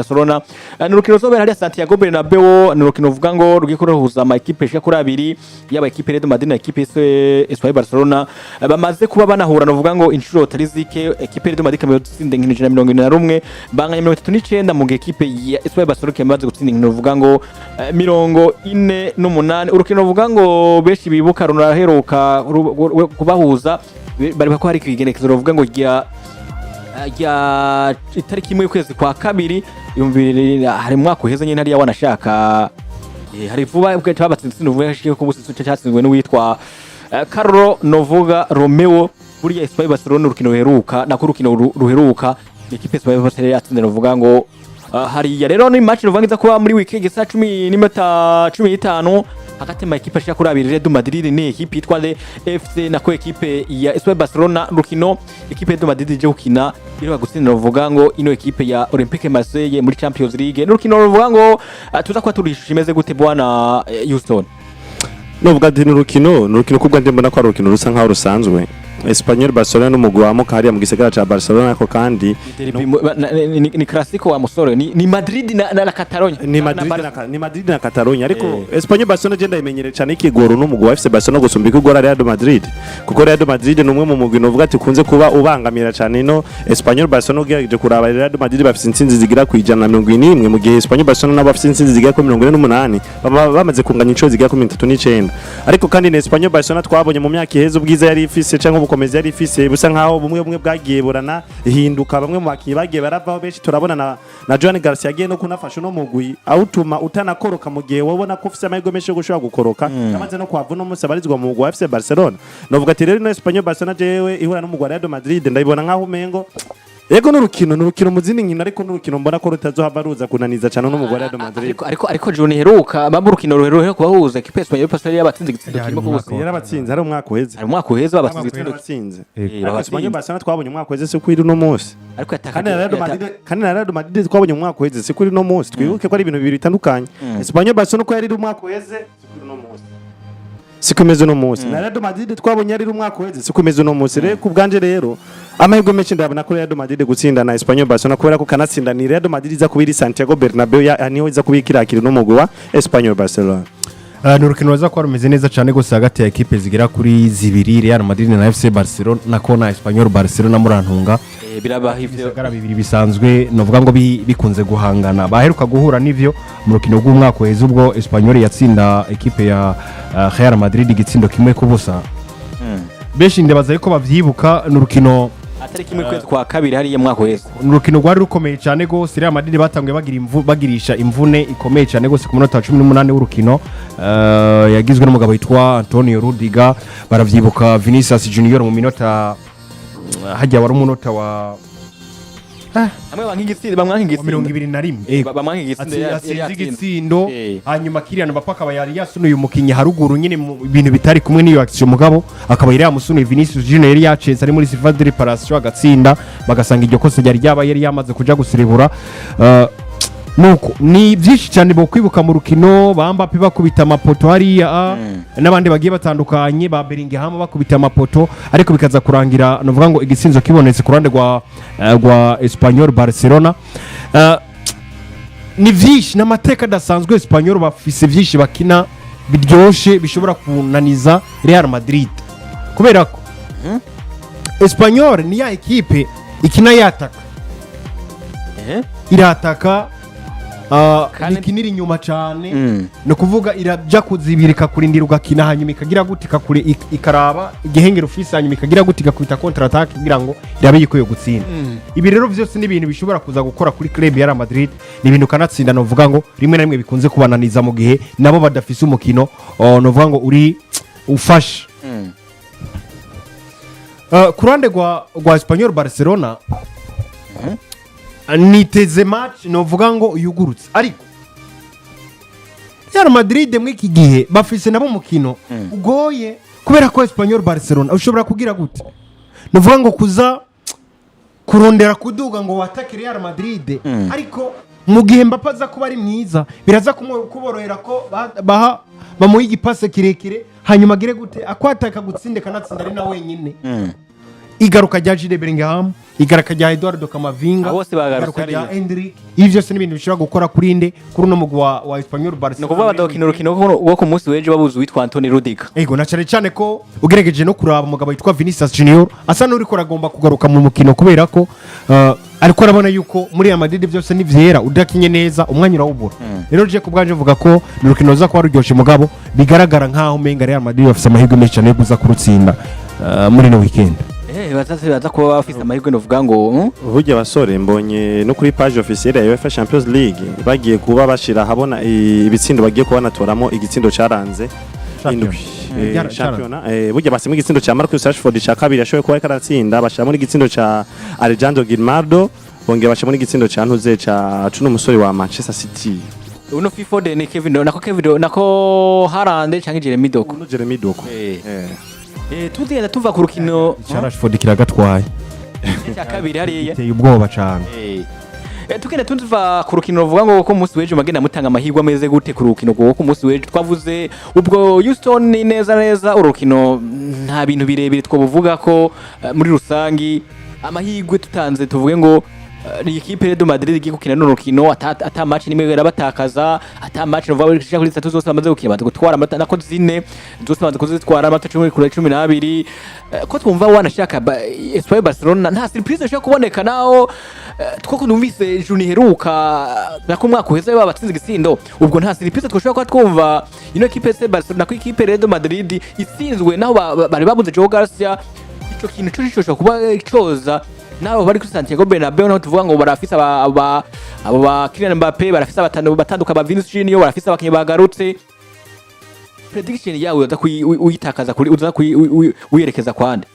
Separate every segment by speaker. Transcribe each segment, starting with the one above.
Speaker 1: Barcelona n'urukino zobera hariya Santiago Bernabeu n'urukino uvuga ngo rugikuruhuza amakipe ashika kuri abiri yaba ekipe Real Madrid na ekipe Espanyol Barcelona bamaze kuba banahura n'uvuga ngo inshuro tarizike ekipe Real Madrid kamaze gutsinda inkino 121 banganya 39 mu gihe ekipe ya Espanyol Barcelona kamaze gutsinda inkino uvuga ngo 48 urukino uvuga ngo beshi bibuka runaheruka kubahuza bari bako hari kigenekezo uvuga ngo ya itariki imwe y'ukwezi kwa kabiri hari mwaka uheze nyine hariya wanashaka hari vuba bwo tabatsinze uvuye hashike ko busi cyatsinzwe n'uwitwa Carlo Novoga Romeo buriya Espanyol Barcelona urukino ruheruka nako urukino ruheruka ekipe Espanyol Barcelona yatsinze uvuga ngo hariya rero ni match ruvangiza kuba muri weekend saa 10:15 hagati ma ekipe ashaka kuri abiri Real Madrid ni ekipe yitwa FC nako ekipe ya Espanyol Barcelona rukino ekipe ya Madrid je gukina iriba gutsinda ruvuga ngo ino ekipe ya Olympique Marseille muri Champions League n'urukino ruvuga ngo tuza kwa turishimeze gute bwana Houston
Speaker 2: novuga ati n'urukino kubwa ndembo nako ari urukino rusa nkaho rusanzwe Espanyol Barcelona n'umugwi wa Mukariya mu gisagara ca Barcelona ko kandi
Speaker 1: ni classico wa musoro ni Madrid na Catalonia
Speaker 2: ni Madrid na Catalonia ariko Espanyol Barcelona je ndayimenyere cyane ikigoro n'umugwi wa FC Barcelona gusumba ikigora Real Madrid kuko Real Madrid numwe mu mugwi novuga ati kunze kuba ubangamira cyane no Espanyol Barcelona ugereje kuraba Real Madrid bafite intsinzi zigira ku 141 mu gihe Espanyol Barcelona bafite intsinzi zigira ku 48 bamaze kunganya inshuro zigira ku 39 ariko kandi ni Espanyol Barcelona twabonye mu myaka iheze ubwiza yari ifise cyangwa ubukomezi yari ifise busa nkaho bumwe bwagiye burana hinduka bamwe mu bakinyi bagiye baravaho beshi turabona na Joan Garcia yagiye no kunafasha no mugwi awutuma utanakoroka mu gihe wabona ko ufise amahirwe menshi yo gushobora gukoroka amaze no kwavuna umunsi abarizwa mu mugwi wa FC Barcelona novuga ati rero no Espanyol Barcelona jewe ihura no mugwi wa Real Madrid ndayibona nkaho umengo yego n'urukino muzini nkina ariko n'urukino mbona ko rutazohava ruza kunaniza cyane no mugwi wa Real Madrid
Speaker 1: ariko John heruka baba urukino ruheruka kubahuza ekipe Espanyol Barcelona yabatsinze igitsindo kirimo kubusa
Speaker 2: yarabatsinze hari umwaka uheze
Speaker 1: babatsinze igitsindo
Speaker 2: Espanyol Barcelona twabonye umwaka uheze se kuri no munsi
Speaker 1: ariko
Speaker 2: kandi na Real Madrid twabonye umwaka uheze se kuri no munsi twibuke ko ari ibintu bibiri bitandukanye Espanyol Barcelona ko yari umwaka uheze se kuri no munsi sikomeze no munsi na Real Madrid twabonye ari umwaka uheze sikomeze no munsi rero kubganje rero amahirwe menshi ndabona ko Real Madrid gutsinda na Espanyol Barcelona kubera ko kanatsinda ni Real Madrid iza kubiri Santiago Bernabeu niho iza kubikirakira no mugwi wa Espanyol Barcelona
Speaker 3: n'urukino ruza ko rumeze neza cyane gose hagati ya ekipe zigira kuri zibiri Real Madrid na FC Barcelona nako na Espanyol Barcelona murantunga
Speaker 1: birabaha ivyo
Speaker 3: bibiri bisanzwe novuga ngo bikunze guhangana baheruka guhura n'ivyo mu rukino rw'umwaka weze ubwo Espanyol yatsinda ekipe ya Real Madrid igitsindo kimwe kubusa beshi ndabaza yuko bavyibuka n'urukino
Speaker 1: atari kimwe kwezi kwa kabiri hariye mwaka wese
Speaker 3: n'urukino rwari rukomeye cyane gose Real Madrid batanguye bagirisha imvune ikomeye cyane gose ku munota 18 w'urukino yagizwe n'umugabo witwa Antonio Rudiger baravyibuka Vinicius Junior mu minota hajya wari umunota wa
Speaker 1: amwe bankigitsinde bamwankigitsinde
Speaker 3: 21
Speaker 1: bamwankigitsinde
Speaker 3: igitsindo hanyuma Kylian Mbappe akaba yari yasunuye umukinyi haruguru nyine ibintu bitari kumwe n'iyo action mugabo akaba yari yamusunuye Vinicius Junior yari yaceze ari muri Silva de Reparation agatsinda bagasanga iryo kosa yari yamaze kuja gusirebura nuko ni byinshi cyane bo kwibuka mu rukino Mbappe bakubita amapoto hariya n'abandi bagiye batandukanye ba Bellingham bakubita amapoto ariko bikaza kurangira novuga ngo igisinzo kibonetse ku ruhande rwa Espanyol Barcelona ni byinshi n'amateka dasanzwe Espanyol bafise byinshi bakina biryoshe bishobora kunaniza Real Madrid kubera ko Espanyol ni ya ekipe ikina yataka irataka nikinira inyuma cyane no kuvuga iraja kuzibirika kurindira ugakina hanyuma ikagira gutika kure ikaraba igihengero ufise hanyuma ikagira gutika kwita counter attack kugira ngo irabe yikuye gutsinda ibi rero byose ni ibintu bishobora kuza gukora kuri club ya Real Madrid ni ibintu kanatsinda no vuga ngo rimwe na rimwe bikunze kubananiza mu gihe nabo badafise umukino no vuga ngo uri ufashe kurande gwa Espanyol Barcelona niteze match novuga ngo yugurutse ariko Real Madrid mwiki gihe bafise nabo mukino ugoye kubera ko Espanyol Barcelona ushobora kugira gute novuga ngo kuza kurondera kuduga ngo watake Real Madrid ariko mu gihe Mbappe aza kuba ari mwiza biraza kuborohera ko bamuha igipase kirekire hanyuma agire gute akwataka gutsinde kanatsinda ari na wenyine igaruka rya Jude Bellingham, igaruka rya Eduardo Camavinga,
Speaker 1: bose bagarutse
Speaker 3: igaruka rya
Speaker 1: ari
Speaker 3: Endrick. Ibi byose ni ibintu bishobora gukora kuri nde kuri no mugwi wa Espanyol Barcelona.
Speaker 1: no kuvuga badokina urukino wo ku munsi w'ejo babuze witwa Anthony Rudiger.
Speaker 3: Ego na cyane ko ugerageje no kuraba umugabo witwa Vinicius Junior asa n'uri ko ragomba kugaruka mu mukino kubera ko ariko arabona yuko muri ya Madrid byose ni vyera udakinye neza umwanya urawubura. Rero je kubwanje vuga ko ni urukino ruza kuba ruryoshe mugabo bigaragara nkaho menga Real Madrid bafite amahirwe menshi cyane yo kuza kurutsinda muri no weekend.
Speaker 1: Baza kuba bafite amahirwe novuga ngo
Speaker 2: burya basore mbonye no kuri page officielle ya UEFA Champions League bagiye kuba bashira habona ibitsindo bagiye kubanatoramo igitsindo caranze indwi championa burya basimo igitsindo ca Marcus Rashford ca kabiri yashoboye kuba karatsinda bashiramo n'igitsindo ca Alejandro Gilmardo bongeye bashiramo n'igitsindo ca Ntuze ca cuno umusore wa Manchester City
Speaker 1: uno FIFA de Kevin nako Haaland canke Jeremy Doku tugenda tuva ku rukino
Speaker 3: Rashford kiragatwaye
Speaker 1: cya kabiri hariya
Speaker 3: iteye ubwoba cyane.
Speaker 1: Tugenda tuva ku rukino ruvuga ngo ko umunsi w'ejo magenda mutanga amahirwe ameze gute ku rukino ngo ko umunsi w'ejo twavuze ubwo Houston neza urukino nta bintu birebire twabuvuga ko muri rusangi amahirwe tutanze tuvuge ngo ni ikipe Real Madrid igiye gukina n'urukino ata match nimwe yarabatakaza ata match no kuri 3 zose bamaze gukina gutwara amata nako zine zose bamaze kuzitwara amata 10 kuri 12 ko twumva wanashaka Espanyol Barcelona nta surprise ishaka kuboneka naho twako numvise juni heruka nako mwaka uheze babatsinze igisindo ubwo nta surprise twoshaka kwa twumva ino equipe FC Barcelona nako ikipe Real Madrid itsinzwe naho bari babuze Joe Garcia ico kintu cyo kuba coza nabo bari kuri Santiago Bernabeu naho tuvuga ngo barafise abo ba Kylian Mbappe barafise batanduka ba Vinicius Junior barafise abakinyi bagarutse prediction yawe uza uyitakaza kuri uza uyerekeza kwande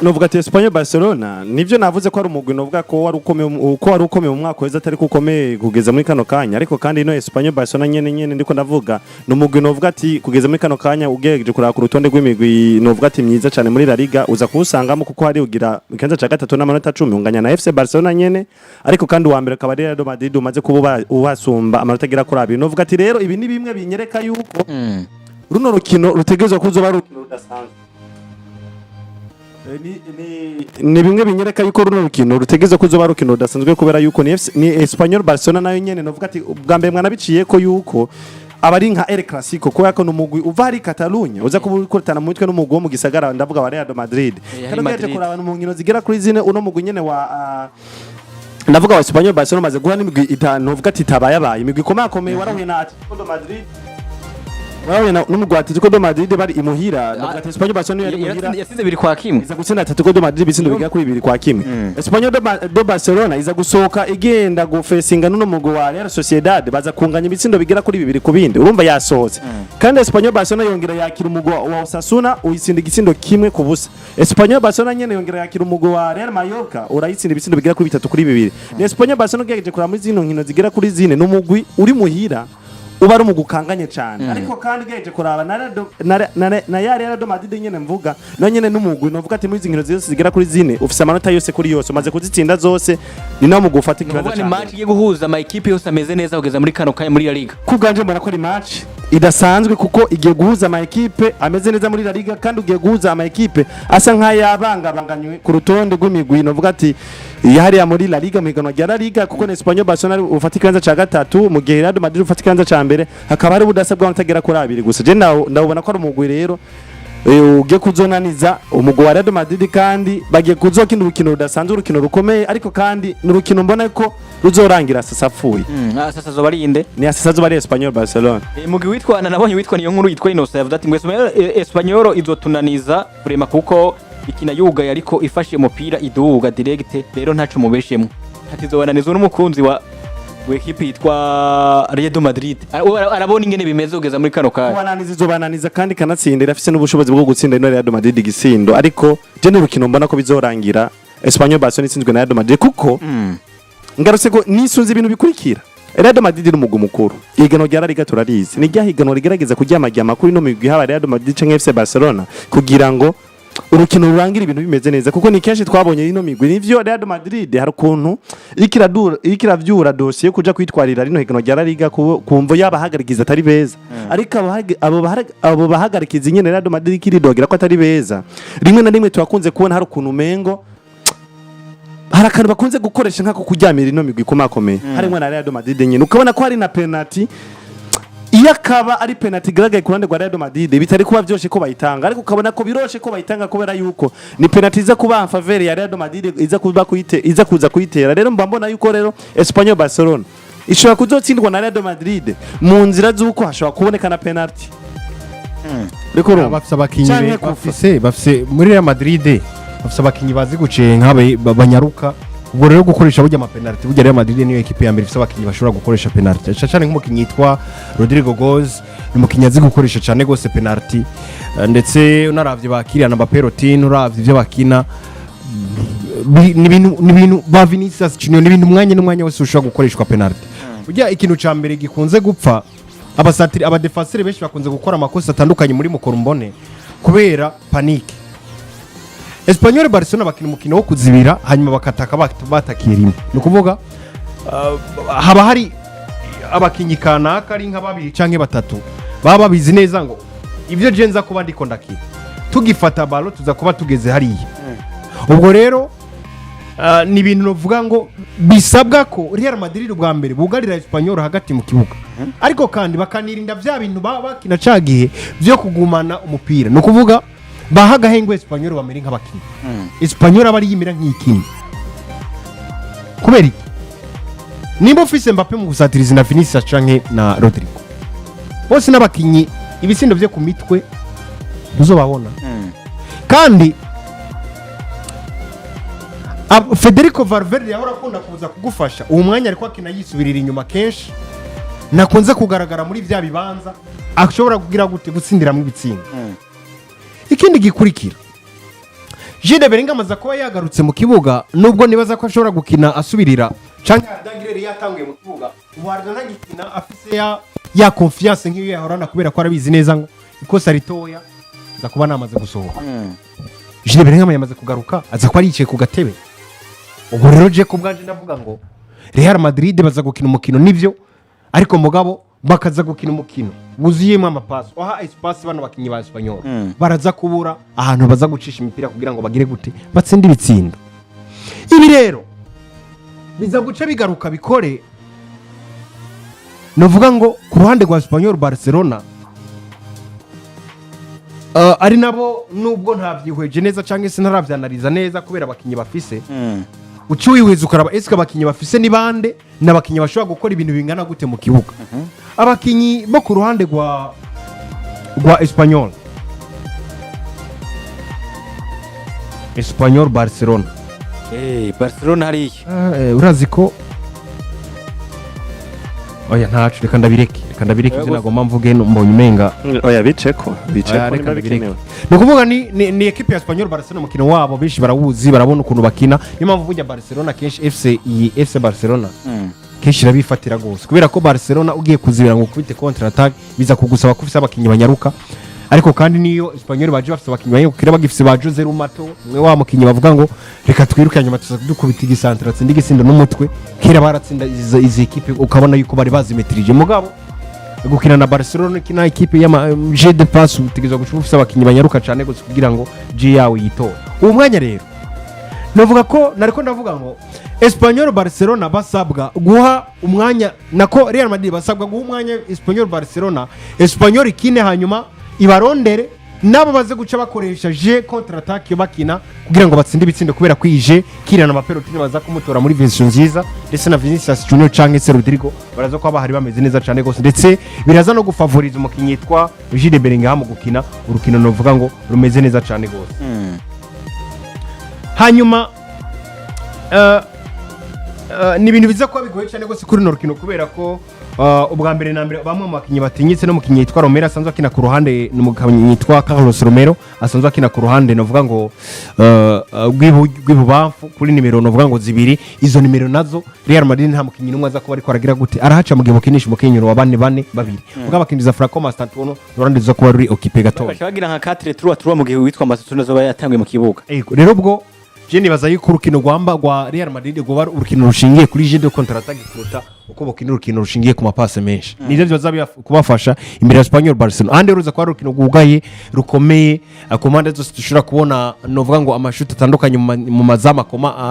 Speaker 2: novuga ati Espanyol Barcelona nivyo navuze ko ari umugwi novuga ko wari ukomeye mu mwaka weza atari kukomeye kugeza muri kano kanya ariko kandi no Espanyol Barcelona nyene ndiko ndavuga no mugwi novuga ati kugeza muri kano kanya ugereje kuraba ku rutonde rw'imigwi novuga ati myiza cyane muri La Liga uza kuwusangamo kuko hari ugira ikanza ca gatatu n'amanota 10 unganya na FC Barcelona nyene ariko kandi uwa mbere akaba Real Madrid umaze kuba ubasumba amanota agira kuri abiri novuga ati rero ibi ni bimwe binyereka yuko runo rukino rutegezwe kuzoba rukino rudasanzwe ni bimwe binyereka yuko runo rukino rutegeze kuzoba rukino rudasanzwe kubera yuko ni Espanyol Barcelona nayo nyene novuga ati ubwa mbere mwanabiciye ko yuko abari nka El Clasico ko yako numugwi uva ari Catalunya uza kubukurutana mu mitwe n'umugwi wo mu gisagara ndavuga wa Real Madrid kandi baje kuraba mu nkino zigera kuri zine uno mugwi nyene wa ndavuga wa Espanyol Barcelona maze guha n'imigwi itanu novuga ati tabayabaye imigwi komakomeye warahuye na Atletico Madrid wawe n'umugwati tuko do Madrid bari imuhira nabwo Espanyol Barcelona yari imuhira
Speaker 1: yasize biri kwa kimwe
Speaker 2: iza gutsinda Atletico do Madrid bisindo biga kuri biri kwa kimwe Espanyol do Barcelona iza gusoka igenda gufesinga n'uno mugwi wa Real Sociedad baza kunganya ibitsindo bigera kuri bibiri ku bindi urumva yasohotse kandi Espanyol Barcelona yongera yakira umugwi wa Osasuna uyitsinda igitsindo kimwe ku busa Espanyol Barcelona nyene yongera yakira umugwi wa Real Mallorca urayitsinda ibitsindo bigera kuri 3 kuri 2 ni Espanyol Barcelona gejeje kura muri zino nkino zigera kuri zine n'umugwi uri muhira uba ari umugukanganye cyane ariko kandi geje kuraba na yari Real Madrid nyene mvuga no nyene n'umugwi novuga ati muri zinkino zose zigera kuri zine ufise amanota yose kuri yose umaze kuzitsinda zose ni nawo mugufata ikibazo cyane
Speaker 1: ni match igiye guhuza ama equipe yose ameze neza kugeza muri kano kanya muri La Liga
Speaker 2: kubganje mbona ko ari match idasanzwe kuko igiye guhuza ama equipe ameze neza muri La Liga kandi ugiye guhuza ama equipe asa nk'ayabangabanganywe ku rutonde rw'imigwi novuga ati yari muri La Liga migano ya La Liga kuko ni Espanyol Barcelona ufata ikibanza ca gatatu mu gihe Real Madrid ufata ikibanza ca mbere hakaba hari budasabwa amatagera kuri abiri gusa je ndabona ko ari umugwi rero ugiye kuzonaniza umugwi wa Real Madrid kandi bagiye kuzokina urukino rudasanzwe urukino rukomeye ariko kandi n'urukino mbona ko ruzorangira sasafuye
Speaker 1: sasa zo barinde
Speaker 2: ni sasa zo bari Espanyol Barcelona
Speaker 1: umugwi witwa nabonye witwa niyo nkuru yitwa Innocent yavuze ati ngo Espanyol izotunaniza prema kuko ikina yugaye ariko ifashe umupira iduga direct rero ntacu mubeshemwe hatizobananiza n'umukunzi wa equipe yitwa Real Madrid arabona ingene bimeze ugeza muri kano kanya
Speaker 2: bananiza izobananiza kandi kanatsindira afise n'ubushobozi bwo gutsinda ino Real Madrid igisindo ariko je n'urukino mbona ko bizorangira Espanyol Barcelona itsinzwe na Real Madrid kuko ngarutse ko nisunze ibintu bikurikira Real Madrid n'umugwi mukuru igano rya La Liga turarizi ni rya higano rigerageza kuryamajya amakuru no migwi haba Real Madrid canke FC Barcelona kugira ngo urukino rurangira ibintu bimeze neza kuko ni kenshi twabonye ino migwi nivyo Real Madrid hari ukuntu ikiravyura dossier kuja kwitwarira rino higano rya La Liga kumvo y'abahagarikiza atari beza ariko abo bahagarikiza nyene Real Madrid kiridogira ko atari beza rimwe na rimwe twakunze kubona hari ukuntu mengo hari akantu bakunze gukoresha nkako kuryamira ino migwi komakomeye harimo na Real Madrid nyene ukabona ko hari na penalty iyo akaba ari penalty garagaye ku ruhande rwa Real Madrid bitari kuba byoshe ko bayitanga ariko ukabona ko biroshe ko bayitanga kubera yuko ni penalty iza kuba en faveur ya Real Madrid iza kuza kuyitera rero mbona yuko rero Espanyol Barcelona ishobora kuzotsindwa na Real Madrid mu nzira z'uko hashobora kuboneka na penalty
Speaker 3: reko bafise abakinyi bafise muri Real Madrid bafise abakinyi bazi gucenga banyaruka ubwo rero gukoresha burya amapenalty burya Real Madrid niyo equipe ya mbere ifite abakinyi bashobora gukoresha penalty cyane nk'umukinyi yitwa Rodrigo Goes umukinyi azi gukoresha cyane gose penalty ndetse unaravye bakiriana Mbappé uravye ivyo bakina n'ibintu ba Vinicius Junior n'ibintu umwanya wose ushobora gukoreshwa penalty burya ikintu ca mbere gikunze gupfa abasatiri abadefenseur benshi bakunze gukora amakosa atandukanye muri Mukorumbone kubera panique Espanyol Barcelona bakina umukino wo kuzibira hanyuma bakataka batakiye rimwe no kuvuga haba hari abakinyi kanaka ari nka babiri canke batatu baba bizi neza ngo ivyo jenza kuba ndiko ndakira tugifata balo tuza kuba tugeze hariya ubwo rero ni ibintu novuga ngo bisabwa ko Real Madrid ubwa mbere bugarira Espanyol hagati mu kibuga ariko kandi bakanirinda vya bintu bakina cagiye byo kugumana umupira no kuvuga bahaga hengo Espanyol bameri nk'abakinyi Espanyol abari yimira nk'ikini kubera nimba ufise Mbappé mu gusatiriza na Vinicius canke na Rodrigo bose n'abakinyi ibisindo byo ku mitwe uzobabona kandi Federico Valverde yahora akunda kuza kugufasha uwo mwanya ariko akina yisubirira inyuma kenshi nakunze kugaragara muri vya bibanza ashobora kugira gute gutsindira mu bitsinda ikindi gikurikira Jude Bellingham amaze kuba yagarutse mu kibuga nubwo nibaza ko ashobora gukina asubirira canke Dangirere yatanguye mu kibuga ubarza ntagikina afise ya confiance nk'iyo yahorana kubera ko arabizi neza ngo ikosa ritoya za kuba namaze gusohoka Jude Bellingham yamaze kugaruka aza ko ari yicaye ku gatebe ubwo rero je kubwanje ndavuga ngo Real Madrid baza gukina umukino nivyo ariko mugabo bakaza gukina umukino wuzuyemo amapaso aha espace bano bakinyi ba Espanyol baraza kubura ahantu baza gucisha imipira kugira ngo bagire gute batsinde ibitsindo ibi rero biza guca bigaruka bikore novuga ngo ku ruhande rwa Espanyol Barcelona ari nabo nubwo ntavyihweje neza canke se ntaravyanaliza neza kubera abakinyi bafise uci wihweza ukaraba eske abakinyi bafise ni bande n'abakinyi bashobora gukora ibintu bingana gute mu kibuga abakinyi bo ku ruhande rwa Espanyol Barcelona
Speaker 1: Barcelona hariya
Speaker 3: urazi ko oya ntacu reka ndabireke ivyo nagomba mvuge mbonye umenga
Speaker 2: oya biceko bikenewe
Speaker 3: no kuvuga ni equipe ya Espanyol Barcelona mukino wabo bishi barawuzi barabona ukuntu bakina niyo mpamvu burya Barcelona kenshi FC Barcelona kenshi rabifatira gose kubera ko Barcelona ugiye kuzibira ngo kubite counter attack biza kugusaba kufisa abakinyi banyaruka ariko kandi niyo Espanyol baje bafise abakinyi banyukira bagifise ba Jose Rumato mwe wa mukinyi bavuga ngo reka twirukanye nyuma tuzadukubita igisantra tsindi gisindo n'umutwe kera baratsinda izi equipe ukabona yuko bari bazimetrije mugabo gukina na Barcelona kina equipe ya jeu de passe utigezwa gushufisa abakinyi banyaruka cyane gose kugira ngo je yawe yitora uwo mwanya rero novuga ko nariko ndavuga ngo Espanyol Barcelona basabwa guha umwanya nako Real Madrid basabwa guha umwanya Espanyol Barcelona Espanyol ikine hanyuma ibarondere nabo baze guca bakoresha je contre attaque bakina kugira ngo batsinde ibitsindo kubera kwije kirana Mbappé baza kumutora muri version nziza ndetse na Vinicius Junior canke se Rodrigo baraza ko bahari bameze neza cyane gose ndetse biraza no gufavoriza umukinyi yitwa Jude Bellingham gukina urukino novuga ngo rumeze neza cyane gose hanyuma ni ibintu biza kuba bigoye cyane rwose kuri no rukino kubera ko ubwa mbere na mbere bamwe mu bakinnyi batinyitse no mukinnyi yitwa Romero asanzwe akina ku ruhande n'umukinnyi yitwa Carlos Romero asanzwe akina ku ruhande novuga ngo rw'ibubamfu kuri nimero novuga ngo zibiri izo nimero nazo Real Madrid nta mukinnyi numwe aza kuba ariko aragira gute arahaca mu gihe mukinisha umukinnyi wa bane babiri ubwo abakinnyi za Franco Mastantuono n'urande zo kuba ruri occupé gato
Speaker 1: bagira nka 4-3 mu gihe witwa Mastantuono zo yatangiye mu kibuga
Speaker 3: rero ubwo je nibaza yuko urukino rwa Real Madrid rwo urukino rushingiye kuri jeu de contre-attaque kuruta uko bakina urukino rushingiye ku mapase menshi nivyo bizaza kubafasha imbere ya Espanyol Barcelona ande ruza kwa urukino gugaye rukomeye akomande zose dushobora kubona novuga ngo amashuti atandukanye mu mazama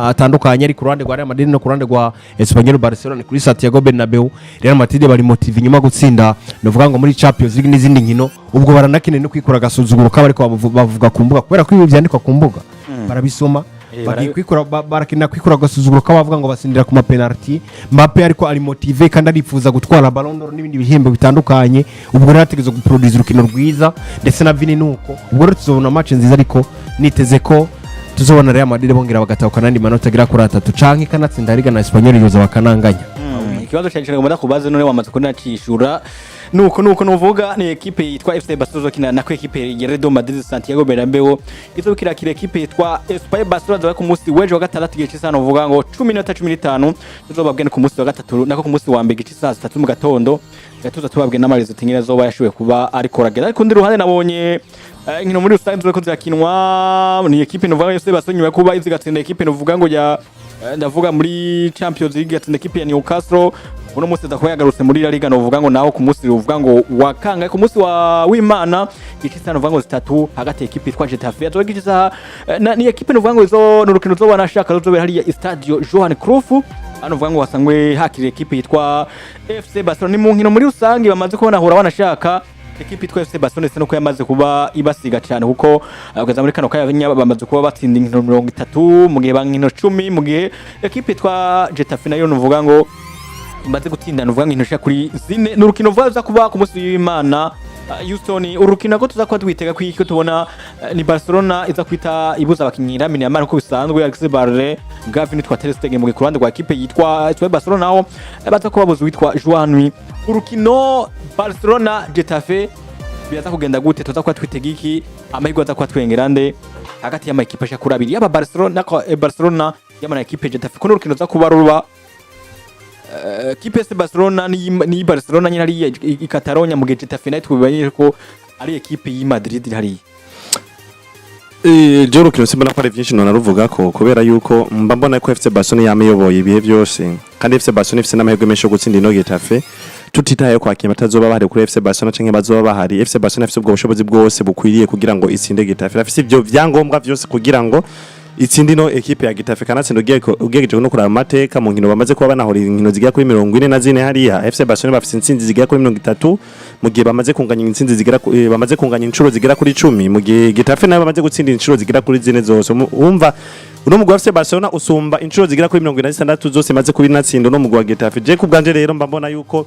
Speaker 3: atandukanye ari ku ruhande rwa Real Madrid no ku ruhande rwa Espanyol Barcelona kuri Santiago Bernabeu Real Madrid bari motive nyuma gutsinda novuga ngo muri Champions League n'izindi nkino ubwo baranakine no kwikora gasuzuguro kabariko bavuga ku mbuga kubera ko ibi byandikwa ku mbuga barabisoma barakina kwikura gasuzuguro kabavuga ngo basindira ku mapenalty Mbappe ariko ari motive kandi arifuza gutwara Ballon d'Or n'ibindi bihembo bitandukanye ubwo rero ategezo guproduce urukino rwiza ndetse na Vini nuko ubwo rero tuzobona match nziza ariko niteze ko tuzobona Real Madrid bongera bagatahuka nandi manota agira kuri 3 canke kanatsinda Liga na Espanyol yoza bakananganya
Speaker 1: ikibazo cyane cyane ngo kubaza none wamaze kunacishura nuko nuvuga ni equipe yitwa FC Barcelona kina na equipe ya Real Madrid Santiago Bernabeu izo kira equipe yitwa Espanyol Barcelona zawe ku munsi weje wa gatandatu gihe cy'isano uvuga ngo 10:15 tuzobabwene ku munsi wa gatatu nako ku munsi wa mbere gihe cy'isa 3 mu gatondo gatuza tubabwe n'amarizo tingira zoba yashoboye kuba ariko ragera ariko ndi ruhande nabonye inkino muri rusange ko zakinwa ni equipe novuga FC Barcelona kuba izigatsinda equipe novuga ngo ya ndavuga muri Champions League gatsinda equipe ya Newcastle uno munsi ndakuba yagarutse muri La Liga novuga ngo naho ku munsi uvuga ngo wakanga ku munsi wa w'Imana ikisa novuga ngo 3 hagati equipe yitwa Getafe azogiza ni equipe novuga ngo izo n'urukino zo banashaka ruzobera hariya Stadio Johan Cruyff hano uvuga ngo wasangwe hakiri equipe yitwa FC Barcelona ni mu nkino muri rusange bamaze kubona hora banashaka equipe yitwa FC Barcelona ndetse nuko yamaze kuba ibasiga cyane kuko kugeza muri kano kanya bamaze kuba batsinda inkino 30 mu gihe bankino 10 mu gihe equipe yitwa Getafe nayo nuvuga ngo imaze gutsinda nuvuga ngo intoshya kuri zine n'urukino vuza kuba ku munsi w'Imana Houston urukino ko tuzakwa twitega kwiko tubona ni Barcelona iza kwita ibuza abakinnyi Lamine Yamal ko bisanzwe Alexis Barre Gavi nitwa Ter Stegen mu kurande kwa equipe yitwa Barcelona naho baza kubabuza witwa Joan urukino Barcelona Getafe biza kugenda gute tuzakwa twitega iki amahirwe aza kwa twengerande hagati y'ama equipe ashakura abiri yaba Barcelona yamana equipe Getafe ko urukino za kuba ruba equipe Barcelona ni Barcelona nyine ari i Catalonia mu gihe Getafe nayo twibanye ko ari equipe yi Madrid hari
Speaker 2: je urukino simbona ko ari byinshi none ruvuga ko kubera yuko mba mbona ko FC Barcelona yameyoboye ibihe byose kandi FC Barcelona ifite n'amahirwe menshi yo gutsinda ino Getafe tutitaye kwa kimwe batazoba bahari kuri FC Barcelona canke bazoba bahari FC Barcelona ifite ubwo bushobozi bwose bukwiriye kugira ngo itsinde Getafe afite ibyo byangombwa byose kugira ngo itsindi no equipe ya Getafe kanatsinda ugegeje no kuraba amateka mu nkino bamaze kuba banahora inkino zigira kuri 44 hariya FC Barcelona bafite intsinzi zigira kuri 30 mu gihe bamaze kunganya intsinzi zigira bamaze kunganya inshuro zigira kuri 10 mu gihe Getafe nayo bamaze gutsinda inshuro zigira kuri zine zose umva uno mugwa FC Barcelona usumba inshuro zigira kuri 46 zose maze kuba natsinda no mugwa Getafe je kubganje rero mbambona yuko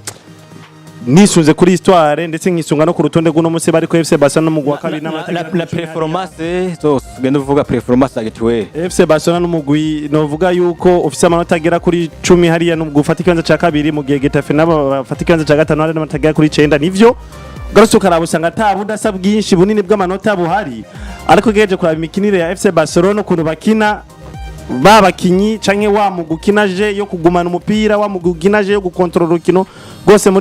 Speaker 2: nisunze kuri histoire ndetse nkisunga no ku rutonde guno munsi bari ko FC Barcelona mu gwa kabiri
Speaker 1: na performance zose genda uvuga performance agitwe
Speaker 2: FC Barcelona n'umugwi novuga yuko ofisa amanota agera kuri 10 hariya no gufata ikibanza ca kabiri mu gihe Getafe nabo bafata ikibanza ca gatanu hariya n'amanota agera kuri 9 nivyo garutse karabusanga tabudasa bwinshi bunini bw'amanota buhari ariko geje kuraba imikinire ya FC Barcelona ukuntu bakina babakinyi canke wa mugukinaje yo kugumana umupira wa mugukinaje yo gukontrola urukino gose muri